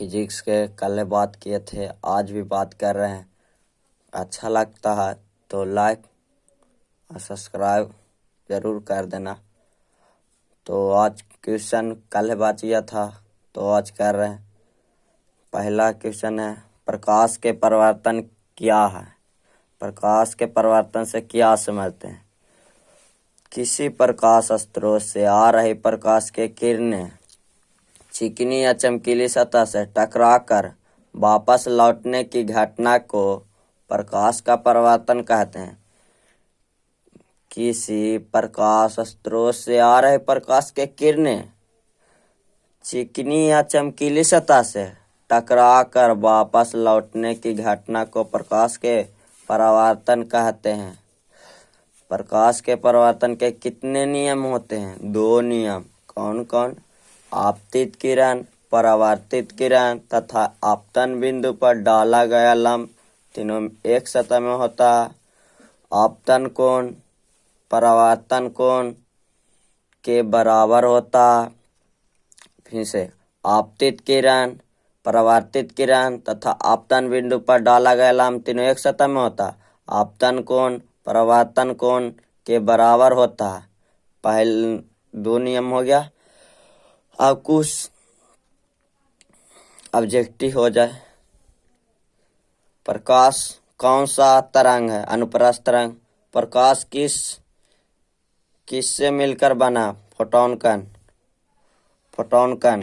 Physics के कल बात किए थे, आज भी बात कर रहे हैं। अच्छा लगता है तो लाइक और सब्सक्राइब ज़रूर कर देना। तो आज क्वेश्चन कल बात किया था तो आज कर रहे हैं। पहला क्वेश्चन है, प्रकाश के परिवर्तन क्या है? प्रकाश के परिवर्तन से क्या समझते हैं? किसी प्रकाश स्रोत से आ रही प्रकाश के किरणें चिकनी या चमकीली सतह से टकराकर वापस लौटने की घटना को प्रकाश का परिवर्तन कहते हैं। किसी प्रकाश स्रोत से आ रहे प्रकाश के किरणें चिकनी या चमकीली सतह से टकराकर वापस लौटने की घटना को प्रकाश के परिवर्तन कहते हैं। प्रकाश के परिवर्तन के कितने नियम होते हैं? 2 नियम। कौन कौन? आपतित किरण, परावर्तित किरण तथा आपतन बिंदु पर डाला गया लंब, तीनों एक सतह में होता है। आपतन कोण परावर्तन कोण के बराबर होता है। फिर से, आपतित किरण, परावर्तित किरण तथा आपतन बिंदु पर डाला गया लंब तीनों एक सतह में होता है। आपतन कोण परावर्तन कोण के बराबर होता है। पहले 2 नियम हो गया। अब कुछ ऑब्जेक्टिव हो जाए। प्रकाश कौन सा तरंग है? अनुप्रस्थ तरंग। प्रकाश किससे मिलकर बना? फोटॉन कण। फोटॉन कण।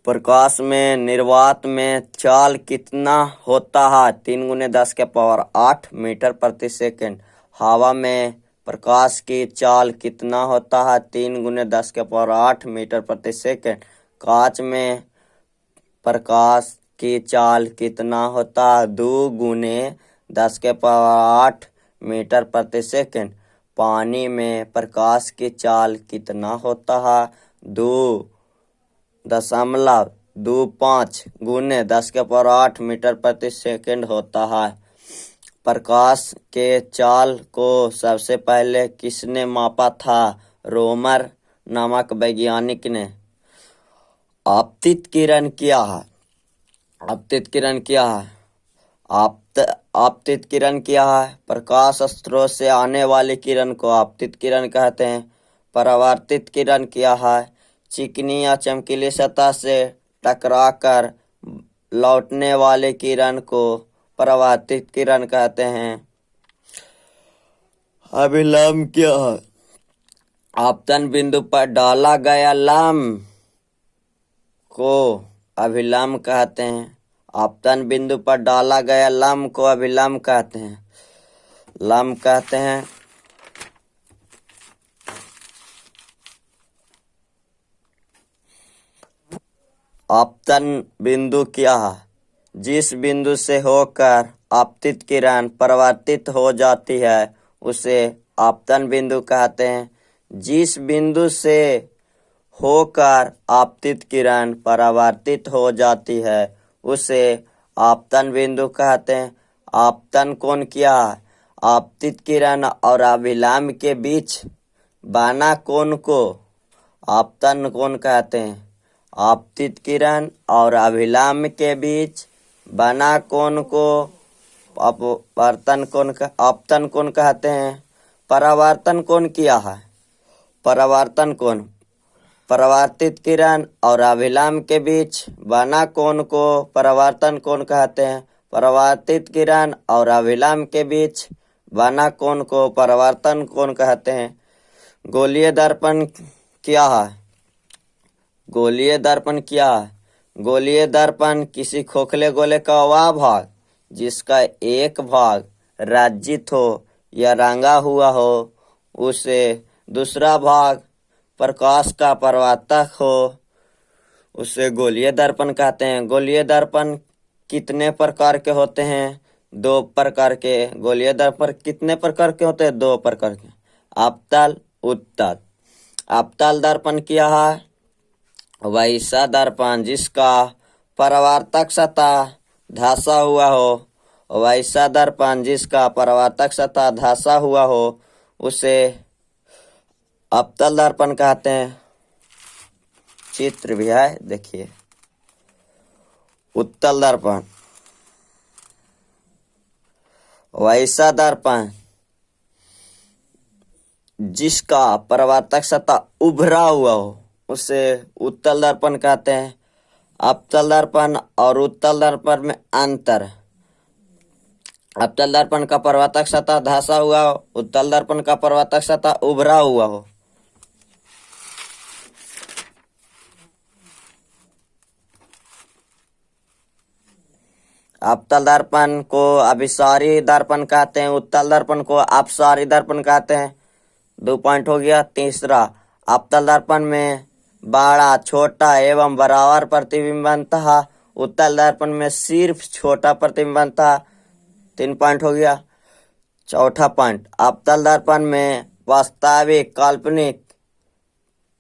प्रकाश में निर्वात में चाल कितना होता है? 3 × 10⁸ मीटर प्रति सेकंड। हवा में प्रकाश की चाल कितना होता है? 3 × 10⁸ मीटर प्रति सेकंड। कांच में प्रकाश की चाल कितना होता है? 2 × 10⁸ मीटर प्रति सेकंड। पानी में प्रकाश की चाल कितना होता है? 2.25 × 10⁸ मीटर प्रति सेकंड होता है। प्रकाश के चाल को सबसे पहले किसने मापा था? रोमर नामक वैज्ञानिक ने। आपतित किरण क्या है? आपतित किरण क्या है? आपतित किरण क्या है? प्रकाश स्रोत से आने वाली किरण को आपतित किरण कहते हैं। परावर्तित किरण क्या है? चिकनी या चमकीली सतह से टकराकर लौटने वाले किरण को परावर्तित किरण कहते हैं। अभिलंब क्या है? आपतन बिंदु पर डाला गया लंब को अभिलंब कहते हैं। आपतन बिंदु पर डाला गया लंब को अभिलंब कहते हैं। लंब कहते हैं। आपतन बिंदु क्या है? जिस बिंदु से होकर आपतित किरण परावर्तित हो जाती है उसे आपतन बिंदु कहते हैं। जिस बिंदु से होकर आपतित किरण परावर्तित हो जाती है उसे आपतन बिंदु कहते हैं। आपतन कोण क्या है? आपतित किरण और अभिलंब के बीच बना कोण को आपतन कोण कहते हैं। आपतित किरण और अभिलंब के बीच बना कोण को आपतन कोण कहते हैं। परावर्तन कोण क्या है? परावर्तन कोण परावर्तित किरण और अभिलंब के बीच बना कोण को परावर्तन कोण कहते हैं। परावर्तित किरण और अभिलंब के बीच बना कोण को परावर्तन कोण कहते हैं। गोलीय दर्पण क्या है? गोलीय दर्पण क्या है? गोलीय दर्पण किसी खोखले गोले का वह भाग जिसका एक भाग रंजित हो या रंगा हुआ हो, उसे दूसरा भाग प्रकाश का परावर्तक हो, उसे गोलीय दर्पण कहते हैं। गोलीय दर्पण कितने प्रकार के होते हैं? 2 प्रकार के। गोलीय दर्पण कितने प्रकार के होते हैं? 2 प्रकार के। अवतल, उत्तल। अवतल दर्पण क्या है? वैसा दर्पण जिसका परावर्तक सतह धंसा हुआ हो। वैसा दर्पण जिसका परावर्तक सतह धंसा हुआ हो उसे अवतल दर्पण कहते हैं, चित्र भी है देखिए। उत्तल दर्पण, वैसा दर्पण जिसका परावर्तक सतह उभरा हुआ हो उसे उत्तल दर्पण कहते हैं। अवतल दर्पण और उत्तल दर्पण में अंतर। अवतल दर्पण का परावर्तक सतह धंसा हुआ हो, उत्तल दर्पण का परावर्तक सतह उभरा हुआ हो। अवतल दर्पण को अभिसारी दर्पण कहते हैं, उत्तल दर्पण को अपसारी दर्पण कहते हैं। 2 पॉइंट हो गया। तीसरा, अवतल दर्पण में बड़ा, छोटा एवं बराबर प्रतिबिंब बनता है, उत्तल दर्पण में सिर्फ छोटा प्रतिबिंब बनता है। 3 पॉइंट हो गया। चौथा पॉइंट, अवतल दर्पण में वास्तविक काल्पनिक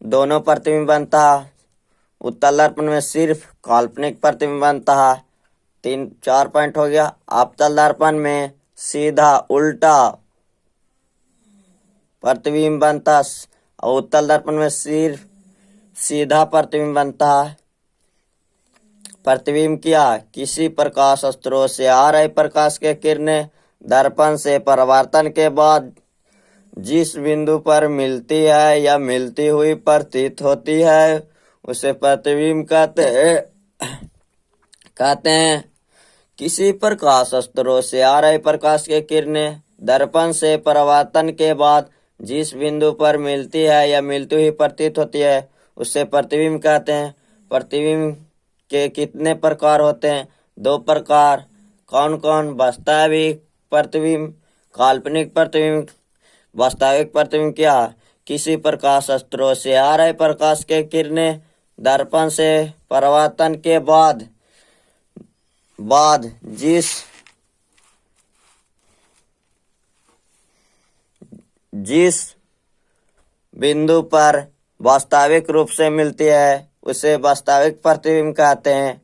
दोनों प्रतिबिंब बनता है, उत्तल दर्पण में सिर्फ काल्पनिक प्रतिबिंब बनता है। 4 पॉइंट हो गया। अवतल दर्पण में सीधा उल्टा प्रतिबिंब बनता है और उत्तल दर्पण में सिर्फ सीधा प्रतिबिंब बनता है। प्रतिबिंब क्या? किसी प्रकाश स्रोत से आ रही प्रकाश के किरणें दर्पण से परावर्तन के बाद जिस बिंदु पर मिलती है या मिलती हुई प्रतीत होती है उसे प्रतिबिंब कहते हैं। किसी प्रकाश स्रोत से आ रही प्रकाश के किरणें दर्पण से परावर्तन के बाद जिस बिंदु पर मिलती है या मिलती हुई प्रतीत होती है उसे प्रतिबिंब कहते हैं। प्रतिबिंब के कितने प्रकार होते हैं? 2 प्रकार। कौन कौन? वास्तविक प्रतिबिंब, काल्पनिक प्रतिबिंब। वास्तविक प्रतिबिंब क्या? किसी प्रकाश स्रोत से आ रहे प्रकाश के किरणें दर्पण से परावर्तन के बाद जिस बिंदु पर वास्तविक रूप से मिलती है उसे वास्तविक प्रतिबिंब कहते हैं।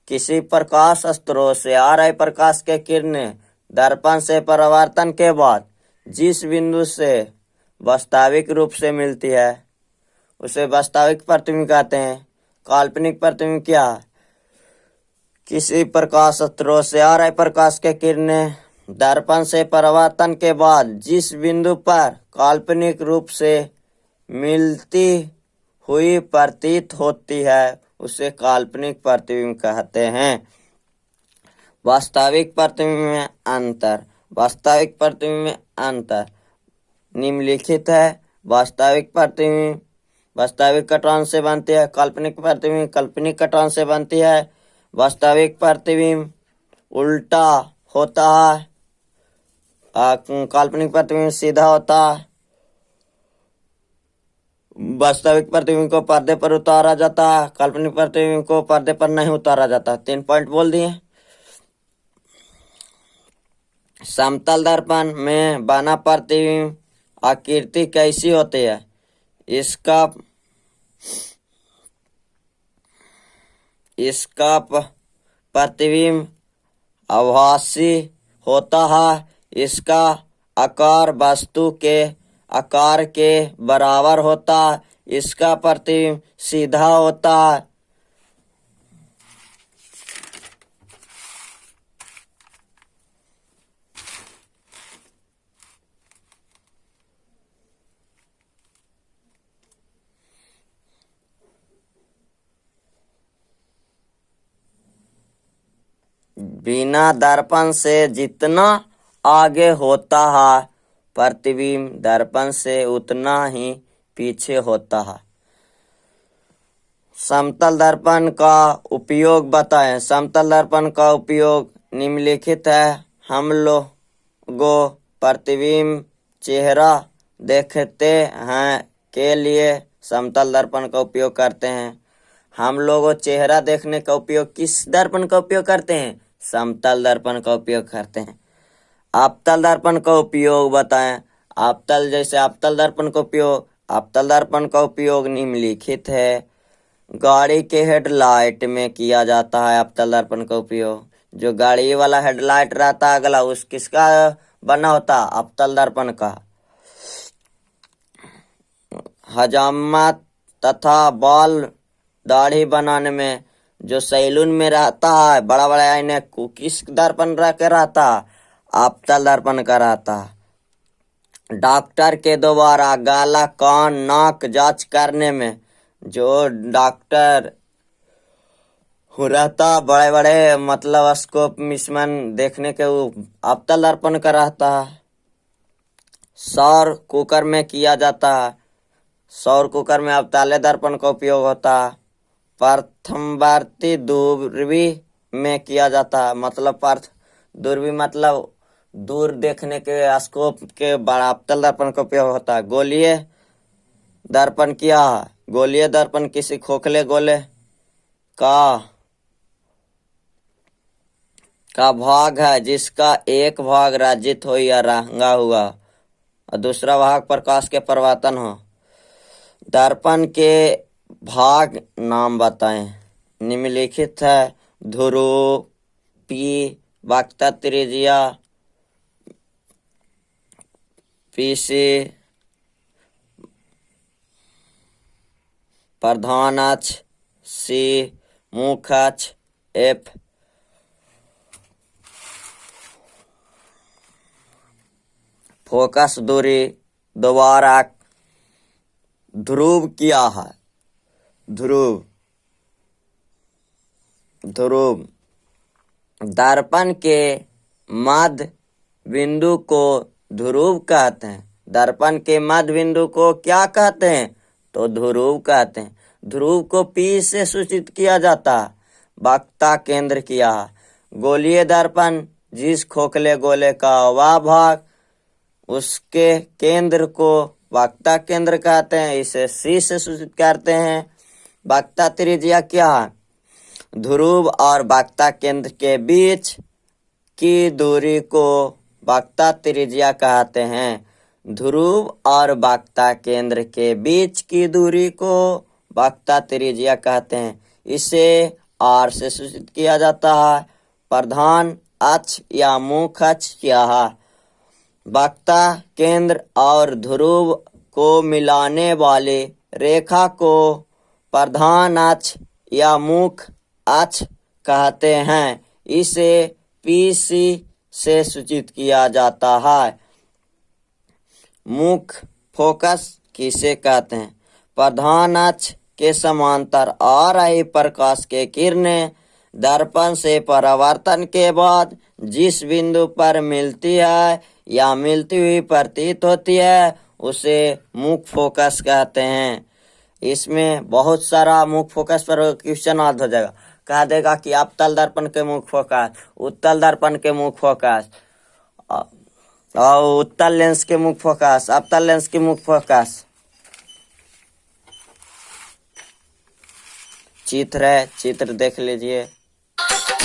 किसी प्रकाश स्रोत से आ रहे प्रकाश के किरणें दर्पण से परावर्तन के बाद जिस बिंदु से वास्तविक रूप से मिलती है उसे वास्तविक प्रतिबिंब कहते हैं। काल्पनिक प्रतिबिंब क्या? किसी प्रकाश स्रोत से आ रहे प्रकाश के किरणें दर्पण से परावर्तन के बाद जिस बिंदु पर काल्पनिक रूप से मिलती हुई प्रतीत होती है उसे काल्पनिक प्रतिबिंब कहते हैं। वास्तविक प्रतिबिंब में अंतर। वास्तविक प्रतिबिंब में अंतर निम्नलिखित है। वास्तविक प्रतिबिंब वास्तविक कटान से बनती है, काल्पनिक प्रतिबिंब काल्पनिक कटान से बनती है। वास्तविक प्रतिबिंब उल्टा होता है, काल्पनिक प्रतिबिंब सीधा होता है। वास्तविक प्रतिबिंब को पर्दे पर उतारा जाता है, काल्पनिक प्रतिबिंब को पर्दे पर नहीं उतारा जाता। 3 पॉइंट बोल दिए। समतल दर्पण में बना प्रतिबिंब आकृति कैसी होती है? इसका प्रतिबिंब आभासी होता है। इसका आकार वस्तु के आकार के बराबर होता है। इसका प्रतिबिंब सीधा होता है। बिना दर्पण से जितना आगे होता है प्रतिबिंब दर्पण से उतना ही पीछे होता है। समतल दर्पण का उपयोग बताएं। समतल दर्पण का उपयोग निम्नलिखित है। हम लोगों प्रतिबिंब चेहरा देखते हैं के लिए समतल दर्पण का उपयोग करते हैं। हम लोग चेहरा देखने का उपयोग किस दर्पण का उपयोग करते हैं? समतल दर्पण का उपयोग करते हैं। अवतल दर्पण का उपयोग बताएं। अवतल दर्पण का उपयोग निम्नलिखित है। गाड़ी के हेडलाइट में किया जाता है अवतल दर्पण का उपयोग। जो गाड़ी वाला हेडलाइट रहता है अगला उस किसका बना होता? अवतल दर्पण का। हजामा तथा बाल दाढ़ी बनाने में जो सैलून में रहता है बड़ा बड़ा आईने को किस दर्पण रख के रहता, अवतल दर्पण का रहता। डॉक्टर के द्वारा गला कान नाक जांच करने में जो डॉक्टर रहता बड़े बड़े मतलब स्कोप मिश्रण देखने के वो अवतल दर्पण का रहता है। सौर कुकर में किया जाता है, सौर कुकर में अवतल दर्पण का उपयोग होता है। प्रथमवर्ती दूरबी में किया जाता है, मतलब दूरबी मतलब दूर देखने के स्कोप के बड़ा अवतल दर्पण का उपयोग होता है। गोलीय दर्पण क्या है? गोलीय दर्पण किसी खोखले गोले का भाग है जिसका एक भाग राजित हो या रंगा हुआ और दूसरा भाग प्रकाश के परावर्तन हो। दर्पण के भाग नाम बताएं। निम्नलिखित है ध्रुव, पी, वक्रता त्रिज्या, पीसी, प्रधान अक्ष, सी मुख्य अक्ष, एफ फोकस दूरी। दोबारा ध्रुव क्या है? ध्रुव दर्पण के मध्य बिंदु को ध्रुव कहते हैं। दर्पण के मध्य बिंदु को क्या कहते हैं? तो ध्रुव कहते हैं। ध्रुव को पी से सूचित किया जाता है। वक्रता केंद्र क्या है? गोलीय दर्पण जिस खोखले गोले का वह भाग उसके केंद्र को वक्रता केंद्र कहते हैं, इसे सी से सूचित करते हैं। वक्रता त्रिज्या क्या है? ध्रुव और वक्रता केंद्र के बीच की दूरी को वक्रता त्रिज्या कहते हैं। ध्रुव और वक्रता केंद्र के बीच की दूरी को वक्रता त्रिज्या कहते हैं। इसे आर से सूचित किया जाता है। प्रधान अक्ष या मुख्य अक्ष क्या है? वक्रता केंद्र और ध्रुव को मिलाने वाली रेखा को प्रधान अक्ष या मुख्य अक्ष कहते हैं। इसे पीसी से सूचित किया जाता है। मुख्य फोकस किसे कहते हैं? प्रधान अक्ष के समांतर आ रही प्रकाश के किरणें दर्पण से परावर्तन के बाद जिस बिंदु पर मिलती है या मिलती हुई प्रतीत होती है उसे मुख्य फोकस कहते हैं। इसमें बहुत सारा मुख्य फोकस पर क्वेश्चन याद हो जाएगा। कह देगा कि अवतल दर्पण के मुख्य फोकस, उत्तल दर्पण के मुख्य फोकस और उत्तल लेंस के मुख्य फोकस, अवतल लेंस के मुख्य फोकस। चित्र है, चित्र देख लीजिए।